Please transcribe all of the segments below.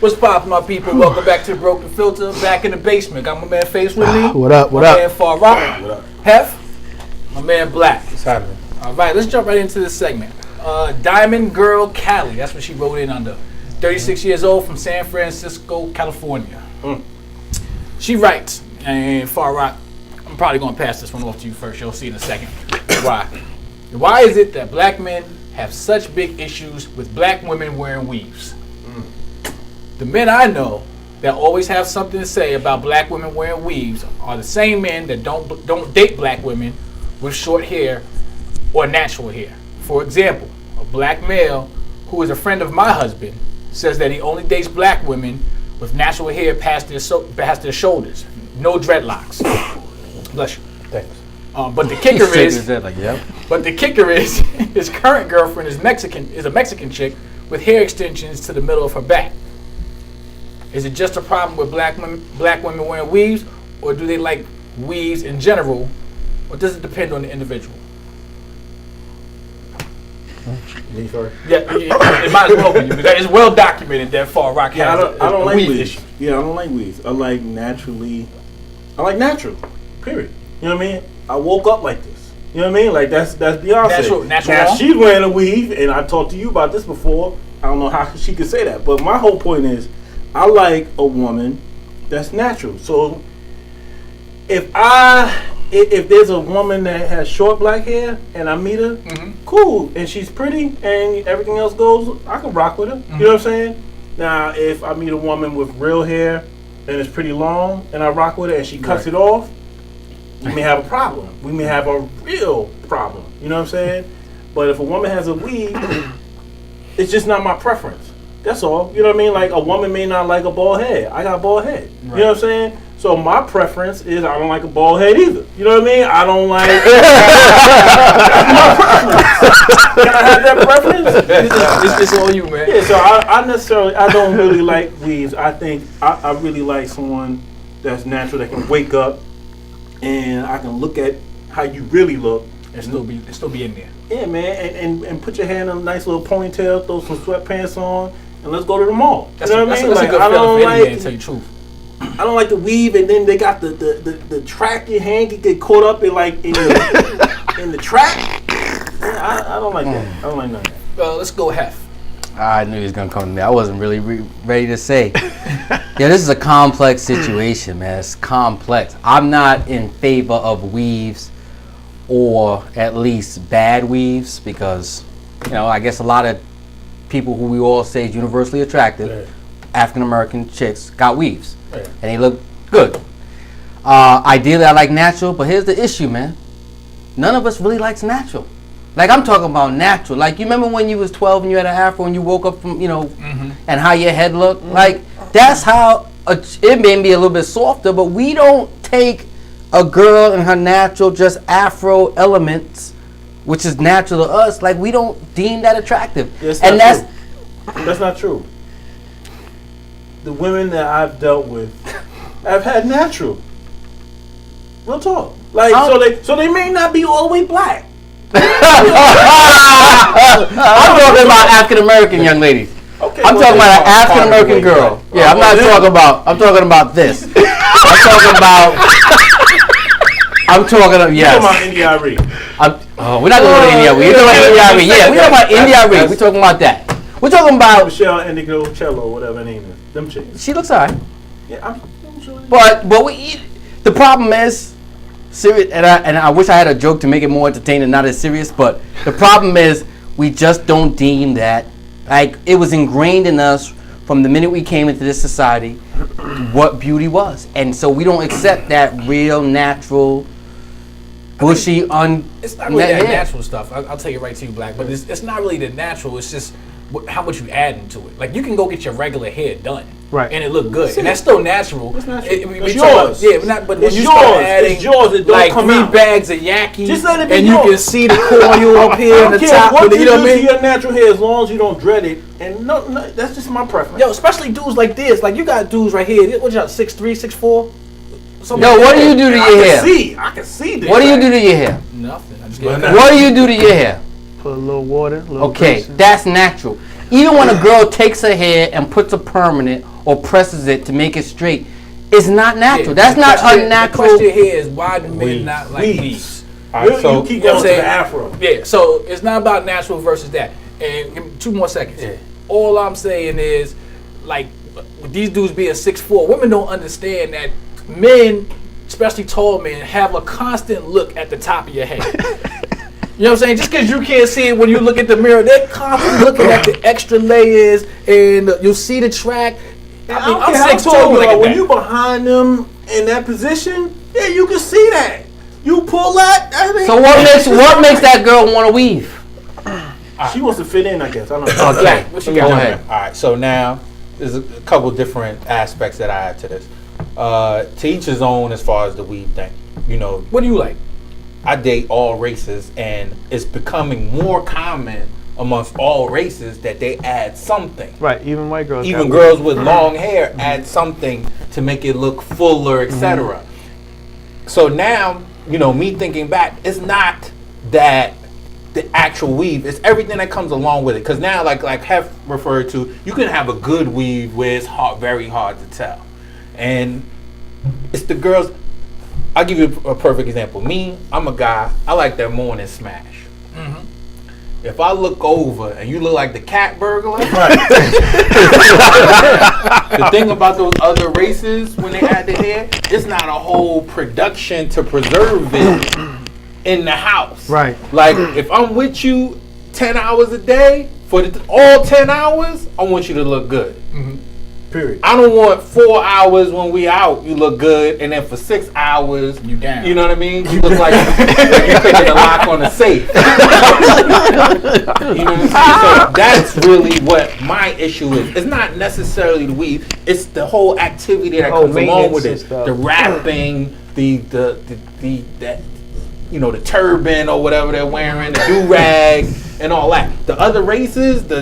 What's poppin', my people? Welcome back to the Broken Filter. Back in the basement. Got my man Face with me. What up? What my up? Man Far Rock. What up? Hef. My man Black. What's happening? All right, let's jump right into this segment. Diamond Girl Cali. That's what she wrote in under. 36 years old from San Francisco, California. She writes, and Far Rock, I'm probably going to pass this one off to you first. You'll see in a second. Why? Why is it that black men have such big issues with black women wearing weaves? The men I know that always have something to say about black women wearing weaves are the same men that don't date black women with short hair or natural hair. For example, a black male who is a friend of my husband says that he only dates black women with natural hair past their shoulders, no dreadlocks. Bless you. Thanks. But the kicker is, Yep. but the kicker is, his current girlfriend is a Mexican chick with hair extensions to the middle of her back. Is it just a problem with black women wearing weaves, or do they like weaves in general, or does it depend on the individual? Me first? Yeah, it might as well be you, because it's well documented that Far Rock has I don't a like weave weaves. issue. Yeah, I don't like weaves. I like natural. Period. You know what I mean? I woke up like this. You know what I mean? Like that's Beyonce. Natural Now long? she's wearing a weave, and I talked to you about this before. I don't know how she could say that, but my whole point is, I like a woman that's natural. So if there's a woman that has short black hair and I meet her, cool, and she's pretty and everything else goes, I can rock with her. You know what I'm saying? Now, if I meet a woman with real hair and it's pretty long and I rock with her and she cuts it off, we may have a problem. We may have a real problem. You know what I'm saying? But if a woman has a weave, it's just not my preference. That's all. You know what I mean? Like, a woman may not like a bald head. I got a bald head. Right. You know what I'm saying? So my preference is I don't like a bald head either. You know what I mean? I don't like... That's my preference. Can I have that preference? It's just all you, man. Yeah, so I don't really like weaves. I think I really like someone that's natural, that can wake up and I can look at how you really look. And still be in there. Yeah, man, and put your hand in a nice little ponytail, throw some sweatpants on, and let's go to the mall. That's you know what I mean? That's a good feeling for any man, to tell you the truth. I don't like the weave, and then they got the track. Your hand can get caught up in in the track. I don't like that. I don't like none of that. Let's go Hef. I knew he was gonna come to me. I wasn't really ready to say. Yeah, this is a complex situation, man. It's complex. I'm not in favor of weaves, or at least bad weaves, because I guess a lot of people who we all say is universally attractive, African American chicks, got weaves, and they look good. Ideally, I like natural, but here's the issue, man. None of us really likes natural. Like, I'm talking about natural. Like, you remember when you was 12 and you had an afro and you woke up from, and how your head looked? Like, that's how, it may be a little bit softer, but we don't take a girl and her natural, just afro elements, which is natural to us, like, we don't deem that attractive. That's not true. The women that I've dealt with have had natural. Real talk. Like, so they may not be all the way black. I'm talking about African American young ladies. Okay, I'm talking about an African American girl. Yeah, I'm talking about this. I'm talking about You're talking about India Arie. We're not going to India Arie. You're talking about India Arie. Yeah, we're talking about India Arie. We're talking about that. We're talking about Michelle Indigo Cello, whatever her name is. Them chicks. She looks alright. Yeah, I'm sure. But the problem is, serious, and I wish I had a joke to make it more entertaining, not as serious. But the problem is, we just don't deem that, like, it was ingrained in us from the minute we came into this society what beauty was, and so we don't accept that real, natural, bushy, It's not really that natural stuff. I'll tell you right to you, Black. But it's not really the natural. It's just how much you add into it. Like, you can go get your regular hair done. Right. And it look good. And that's still natural. It's natural. It's yours. But when It's you yours. start adding It's yours. It don't like come 3 out. bags of yaki, Just let it be and yours. you can see the coil up here I in the don't care top. what You know what I do to mean? your natural hair, as long as you don't dread it. And no, that's just my preference. Yo, especially dudes like this. Like, you got dudes right here. What y'all, 6'3", 6'4"? Yo, what do you do to your hair? I can see this. What do you do to your hair? Nothing. I just What do you do to your hair? Put a little water. Okay, that's natural. Even when a girl takes her hair and puts a permanent or presses it to make it straight, it's not natural. Yeah, That's not question, unnatural. The question here is why do men Weaves. not like Weaves. weaves? All right, so you keep You know going what to I'm the saying? afro. Yeah, so it's not about natural versus that. And give me 2 more seconds. Yeah. All I'm saying is, like, with these dudes being 6'4", women don't understand that men, especially tall men, have a constant look at the top of your head. You know what I'm saying? Just because you can't see it when you look at the mirror, they're constantly looking at the extra layers, and you'll see the track. I mean, I'm 6'2", but when you behind them in that position, yeah, you can see that. You pull that. I mean, So what makes that girl want to weave? She wants to fit in, I guess. I don't know. Okay, what you Go got? ahead. All right, so now there's a couple different aspects that I add to this. To each his own as far as the weave thing. You know, What do you like? I date all races, and it's becoming more common amongst all races that they add something. Right, even white girls. Even got girls weave. with long hair add something to make it look fuller, etc. So now, you know, me thinking back, it's not that the actual weave, it's everything that comes along with it. Because now, like Hef referred to, you can have a good weave where it's very hard to tell. And it's the girls. I'll give you a perfect example. Me, I'm a guy, I like that morning smash. If I look over and you look like the cat burglar, the thing about those other races when they add the hair, it's not a whole production to preserve it in the house. Right. Like if I'm with you 10 hours a day for all 10 hours, I want you to look good. Period. I don't want 4 hours when we out, you look good, and then for 6 hours, You down. You know what I mean? You look like you're picking a lock on a safe. You know what I'm saying? So that's really what my issue is. It's not necessarily the weave. It's the whole activity that comes along with maintenance and it. stuff. The rapping, the you know, the turban or whatever they're wearing, the do-rag, and all that. The other races, the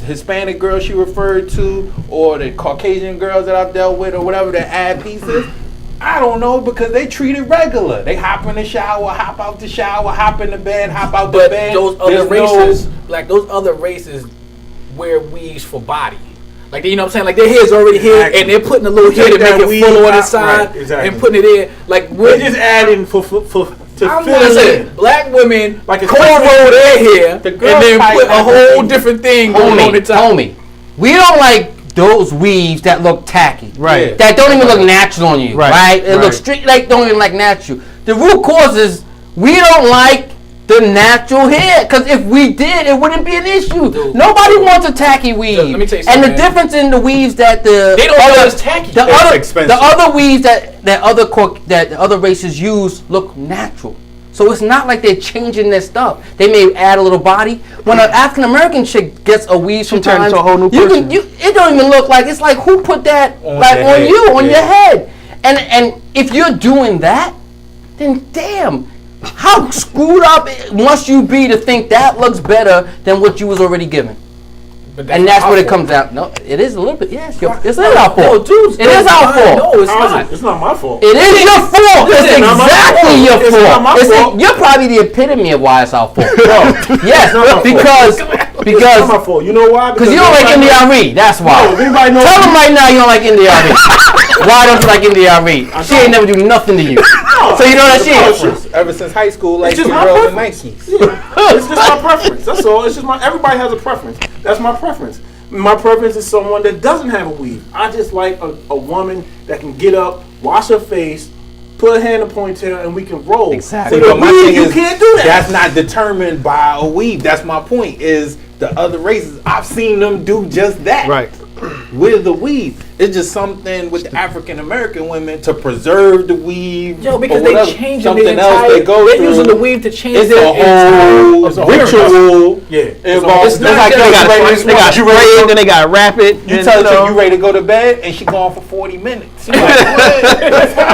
Hispanic girl she referred to, or the Caucasian girls that I've dealt with, or whatever, that add pieces, I don't know, because they treat it regular. They hop in the shower, hop out the shower, hop in the bed, hop out the But bed. those other There's no- races, like those other races, wear weaves for body. Like, you know what I'm saying? Like, their hair's already here, Exactly. and they're putting a little hair Take to make that it weave fuller on the out, side, right, exactly. and putting it in. Like, We're we're just adding to I'm fill not it saying in. black women Like a cornrow their hair The and girls then probably put a have whole that different thing going on the top. Homie, we don't like those weaves that look tacky. Right. That don't even look natural on you. Right. Right? It Right. looks straight, like don't even like natural. The root cause is we don't like the natural hair. Because if we did, it wouldn't be an issue. Dude. Nobody wants a tacky weave. Let me tell you and the something, man. difference in the weaves that the They don't know other, it's tacky. The It's other, expensive. the other weaves that other races use look natural. So it's not like they're changing their stuff. They may add a little body. When an African American chick gets a weave, She turns sometimes into a whole new you person. it don't even look like, it's like who put that On like their on head, you, on yeah. your head. And if you're doing that, then damn, how screwed up must you be to think that looks better than what you was already given? But And that's our what it fault. comes out. No, it is a little bit. Yes, it's not our No, fault. dudes, It is our fault. No, it's How is not. it? It's not my fault. It is your fault. It's not my exactly fault. your It's not my fault. fault. You're probably the epitome of why it's our fault. Yes, not my fault. because It's not my fault. You know why? you don't like India Ari. That's why. No, if anybody knows Tell them right now you don't like India Ari. Why don't you like India Ari? She ain't never do nothing to you. So you know that she is. Ever since high school, like just the my girls in preference. Nikes. It's just my preference. That's all. It's just everybody has a preference. That's my preference. My preference is someone that doesn't have a weave. I just like a woman that can get up, wash her face, put her hair in a ponytail, and we can roll. Exactly. So the But my weave, thing you is, can't do that. That's not determined by a weave. That's my point. Is the other races, I've seen them do just that. Right. With the weave, it's just something with the African American women to preserve the weave. Yo, because or they whatever, changing something the entire. else they go They're through. using the weave to change It's their a whole entire ritual. Yeah. Involved. It's It's not like just- They got you ready spray, then they got rapid. You tell her you ready to go to bed, and she gone for 40 minutes. She like, what?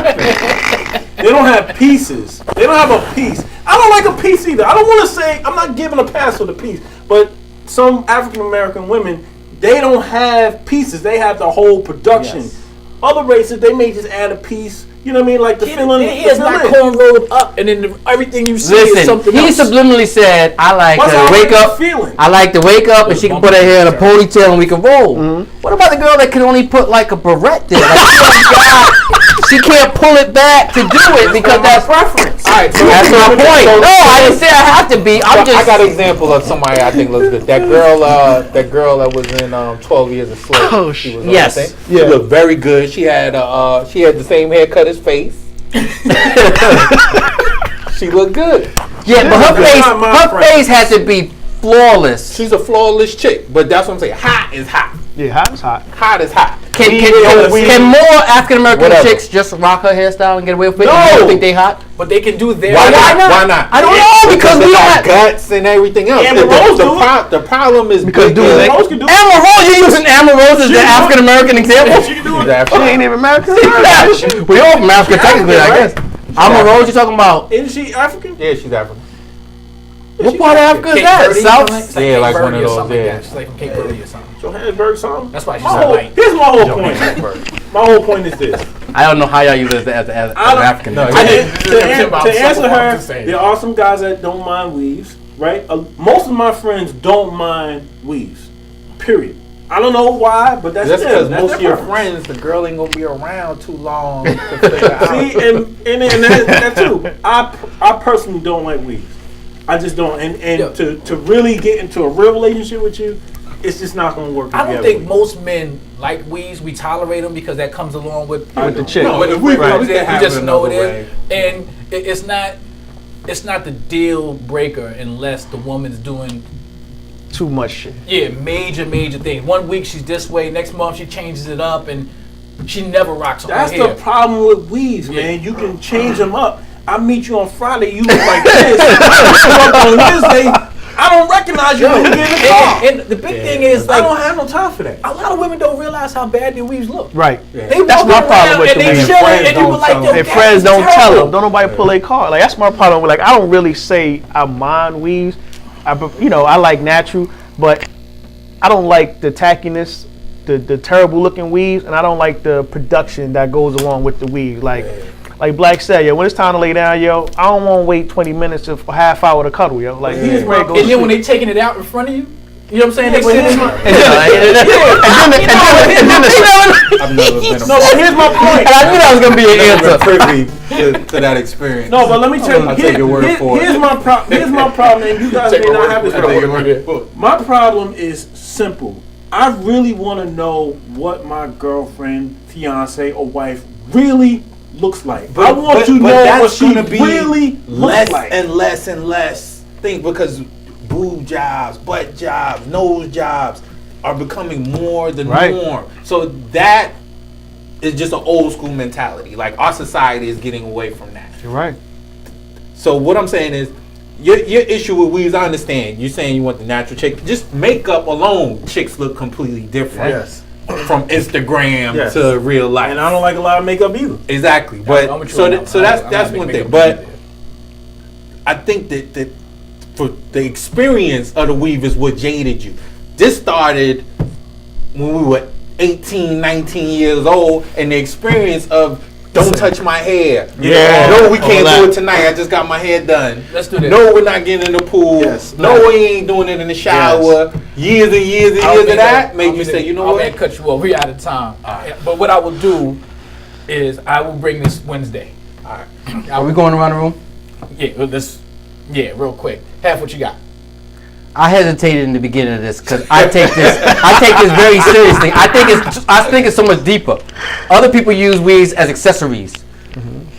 They don't have pieces. They don't have a piece. I don't like a piece either. I don't want to say, I'm not giving a pass for the piece, but some African American women, they don't have pieces. They have the whole production. Yes. Other races, they may just add a piece You know what I mean? Like the feeling. Their hair's not cornrowed up, and then everything you see is Listen, something he else. subliminally said, "I like What's her all to wake that up. feeling? I like to wake up, and she can put her hair in a ponytail, and we can roll." What about the girl that can only put like a barrette there? Like, she can't pull it back to do it because that's preference. All right, so That's my point. No, I didn't say I have to be. I'm just. I got an example of somebody I think looks good. That girl that was in 12 Years a Slave. Oh, She was yes. on the thing. She looked very good. She had the same haircut as Face. She looked good. Yeah, but her face had to be flawless. She's a flawless chick, but that's what I'm saying. Hot is hot. Yeah, hot is hot. Hot is hot. Can more African American Whatever. chicks just rock her hairstyle and get away with it? No. You don't think they hot? But they can do their. Why not? Why not? I don't know because we they don't got have. guts and everything else. Amber Rose do The problem is Because big do girls. they- Rose can do it. Amber Rose, you using Amber Rose as the African American example? She can do it. She's African. She ain't even American. We all from Africa technically, I guess. Amber Rose, you talking about? Isn't she African? Yeah, she's African. What part of Africa is that? South? Yeah, like one of those, Something yeah. like that. She's like from Cape Verde or something. Johannesburg something? That's why she's My so whole, light. here's my whole point. My whole point is this. I don't know how y'all use it as African. No, To Something answer I'm her, just saying. there are some guys that don't mind weaves, right? Most of my friends don't mind weaves. Period. I don't know why, but that's That's them. because That's most of their your preference. friends, the girl ain't gonna be around too long to figure out. See, and that too. I personally don't like weaves. I just don't. And Yeah. to really get into a real relationship with you, it's just not gonna work. I don't together think with most men like weaves. We tolerate them because that comes along with With the chick. No, But if if we we comes can in, have we just it know it another is, and it's not the deal breaker unless the woman's doing Too much shit. major things. 1 week she's this way, next month she changes it up, and she never rocks on That's her hair. the problem with weaves, man. You can change them up. I meet you on Friday, you look like this. On Wednesday, I don't recognize you when you get in the car. And the big thing is, I like, don't have no time for that. a lot of women don't realize how bad their weaves look. Right. They That's walk my around problem with and the they weave. chilling, Friends and you don't were like, tell yo, them. Their that friends is don't tell terrible. them. Don't nobody pull their car. Like that's my problem. Like I don't really say I mind weaves. I like natural, but I don't like the tackiness, the terrible looking weaves, and I don't like the production that goes along with the weave. Like Black said, yo, when it's time to lay down, yo, I don't want to wait 20 minutes or a half hour to cuddle, yo. Like Here's my- And then when they taking it out in front of you, you know what I'm saying? Yeah, They but sit here's in- my- I've never been No, but here's my point. I knew that was gonna be an answer. privy to that experience. No, but let me tell you. I'll take your word for it. Here's my problem. Here's my problem, and you guys may not have this I'll take your problem. word for it. My problem is simple. I really want to know what my girlfriend, fiance, or wife really looks like. I want to know what she really looks less like. and less and less things because boob jobs, butt jobs, nose jobs are becoming more the Right. norm. So that is just an old school mentality. Like our society is getting away from that. You're right. So what I'm saying is, your issue with weaves, I understand. You're saying you want the natural chick. Just makeup alone, chicks look completely different. Yes. From Instagram Yes. to real life. And I don't like a lot of makeup either. Exactly, but I'm with you so on that, that so one. that's I'm that's not one making thing. makeup But either. I think that for the experience of the weave is what jaded you. This started when we were 18, 19 years old, and the experience of don't touch my hair. Yeah. No, we All can't that. do it tonight. I just got my hair done. Let's do this. No, we're not getting in the pool. Yes. No, we ain't doing it in the shower. Years and years and I don't years of mean that to- made I you mean say, to- you know I what? may cut you off. We out of time. But what I will do is I will bring this Wednesday. All right. Are we going around the room? Yeah, real quick. Half what you got. I hesitated in the beginning of this because I take this very seriously. I think it's so much deeper. Other people use weaves as accessories.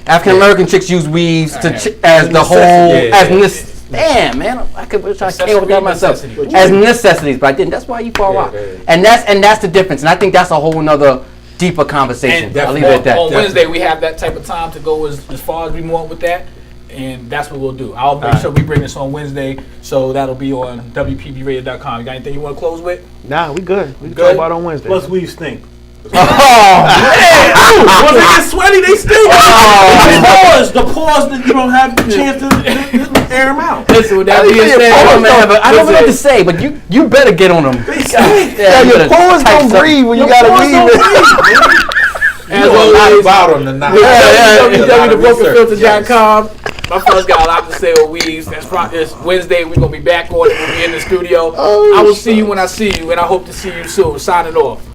African American chicks use weaves as the whole damn man. I wish I came up with that myself Necessity. as necessities, but I didn't. That's why you fall out. And that's the difference. And I think that's a whole nother deeper conversation. And I'll leave it at that. on Wednesday, we have that type of time to go as far as we want with that. And that's what we'll do. I'll make sure we bring this on Wednesday, so that'll be on WPBRadio.com. You got anything you want to close with? Nah, we good. We can Good. talk about it on Wednesday. What's weaves stink? Oh, When they get sweaty, they stink. The pause that you don't have the chance to air them out. listen, with that being said, I don't know what to say, but you better get on them. They stink. Yeah, your pores don't breathe when you got a weave. As know a lot always, about them tonight. www.thebrokenfilter.com. My fellas got a lot to say on weaves. It's Wednesday. We're going to be back on it. We'll be in the studio. I will see you when I see you, and I hope to see you soon. Signing off.